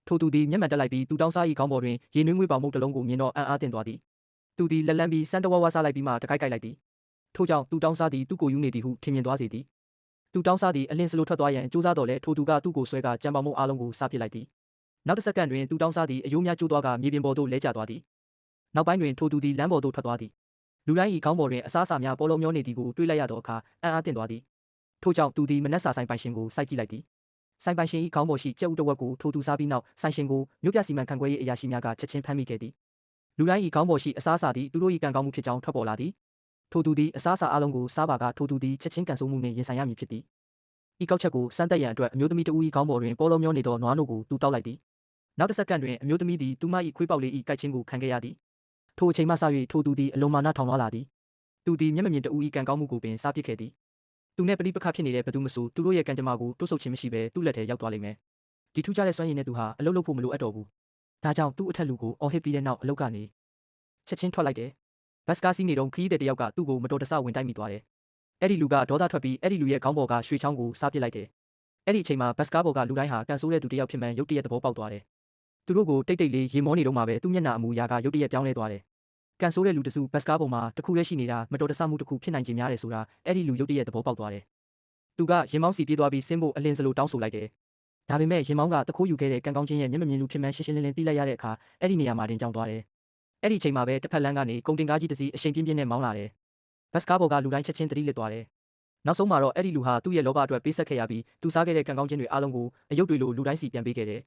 ထိုသူသည်မျက်မှန်တက်လိုက်ပြီးသူတောင်းစား၏ခေါင်းပေါ်တွင်ရေနွေးငွေ့ပေါင်မုတ်တစ်လုံးကိုမြင်တော့အံ့အားသင့်သွားသည်သူသည်လက်လန်းပြီးစမ်းတဝါးဝါစားလိုက်ပြီးမှတကိုက်ကိုက်လိုက်သည်ထို့ကြောင့်သူတောင်းစားသည်သူ့ကိုယူနေသည်ဟုထင်မြင်သွားစေသည်သူတောင်းစားသည်အလင်းစလိုထွက်သွားရန်ကြိုးစားတော်လဲထိုသူကသူ့ကိုဆွဲကကြံပေါင်မုတ်အားလုံးကိုစားပစ်လိုက်သည်နောက်တစ်စက္ကန့်တွင်သူတောင်းစားသည်အယိုးများကျိုးသွားကမြေပြင်ပေါ်သို့လဲကျသွားသည်နောက်ပိုင်းတွင်ထိုသူသည်လမ်းပေါ်သို့ထွက်သွားသည်လူတိုင်း၏ခေါင်းပေါ်တွင်အစားအစာများပေါ်လုံးမျောနေသည်ကိုတွေးလိုက်ရသောအခါအံ့အားသင့်သွားသည်ထို့ကြောင့်သူသည်မနက်စာဆိုင်ပိုင်ရှင်ကိုစိုက်ကြည့်လိုက်သည်ဆိုင်ပိုင်ရှင်၏ခေါင်းပေါ်ရှိကြက်ဥတစ်ဝက်ကိုထိုသူစားပြီးနောက်ဆိုင်ရှင်ကိုမြို့ပြစီမံခန့်ခွဲရေးအရာရှိများကချက်ချင်းဖမ်းမိခဲ့သည်လူတိုင်း၏ခေါင်းပေါ်ရှိအစားအစာသည်သူတို့၏ကံကောင်းမှုဖြစ်ကြောင်းထွက်ပေါ်လာသည်ထိုသူသည်အစားအစာအလုံးကိုစားပါကထိုသူသည်ချက်ချင်းကန်ဆိုးမှုနှင့်ရင်ဆိုင်ရမည်ဖြစ်သည်ဤကောက်ချက်ကိုစမ်းသပ်ရန်အတွက်အမျိုးသမီးတဦး၏ခေါင်းပေါ်တွင်ပေါ်လုံးမျောနေသောနွားနို့ကိုသူတောက်လိုက်သည်နောက်တစ်စက္ကန့်တွင်အမျိုးသမီးသည်သူမ၏ခွေးပေါက်လေး၏ကိုက်ချင်းကိုခံခဲ့ရသည်ထိုအချိန်မှစ၍ထိုသူသည်အလွန်မာနထောင်လွှားလာသည်သူသည်မျက်မမြင်တဦး၏ကံကောင်းမှုကိုပင်စားပစ်ခဲ့သည်သူနဲ့ပဋိပက္ခဖြစ်နေတဲ့ဘသူမဆိုသူတို့ရဲ့ကံကြမ္မာကိုတွတ်ဆုတ်ခြင်းမရှိဘဲသူ့လက်ထဲရောက်သွားလိမ့်မယ်ဒီထူးခြားတဲ့စွမ်းရည်နဲ့သူဟာအလုပ်လုပ်ဖို့မလိုအပ်တော့ဘူးဒါကြောင့်သူ့အထက်လူကိုအော်ဟစ်ပြီးတဲ့နောက်အလုပ်ကနေချက်ချင်းထွက်လိုက်တယ်ဘတ်စကားစီးနေတော့ခရီးသည်တယောက်ကသူ့ကိုမတော်တဆဝင်တိုက်မိသွားတယ်အဲ့ဒီလူကဒေါသထွက်ပြီးအဲ့ဒီလူရဲ့ခေါင်းပေါ်ကရွှေချောင်းကိုစားပစ်လိုက်တယ်အဲ့ဒီအချိန်မှာဘတ်စကားပေါ်ကလူတိုင်းဟာကန်ဆိုးတဲ့သူတယောက်ဖြစ်မှန်းရုတ်တရက်သဘောပေါက်သွားတယ်သူတို့ကိုတိတ်တိတ်လေးရေမောနေတော့မှပဲသူ့မျက်နှာအမူအရာကရုတ်တရက်ပြောင်းလဲသွားတယ်ကန်ဆိုးတဲ့လူတစုဘတ်စကားပေါ်မှာတခုတည်းရှိနေတာမတော်တဆမှုတစ်ခုဖြစ်နိုင်ခြင်းများတယ်ဆိုတာအဲ့ဒီလူရုတ်တရက်သဘောပေါက်သွားတယ်သူကရင်မောင်းစီပြေးသွားပြီးဆင်းဖို့အလင်းစလိုတောင်းဆိုလိုက်တယ်ဒါပေမဲ့ရင်မောင်းကတခိုးယူခဲ့တဲ့ကံကောင်းခြင်းရဲ့မျက်မမြင်လူဖြစ်မှန်းရှင်းရှင်းလင်းလင်းသိလိုက်ရတဲ့အခါအဲ့ဒီနေရာမှာတင်ကြောင်သွားတယ်အဲ့ဒီအချိန်မှာပဲတစ်ဖက်လမ်းကနေကုန်တင်ကားကြီးတစ်စီးအရှိန်ပြင်းပြင်းနဲ့မောင်းလာတယ်ဘတ်စကားပေါ်ကလူတိုင်းချက်ချင်းသတိလစ်သွားတယ်နောက်ဆုံးမှာတော့အဲ့ဒီလူဟာသူ့ရဲ့လောဘအတွက်ပေးဆက်ခဲ့ရပြီးသူစားခဲ့တဲ့ကံကောင်းခြင်းတွေအားလုံးကိုအယုတ်တွေလိုလူတိုင်းစီပြန်ပေးခဲ့တယ်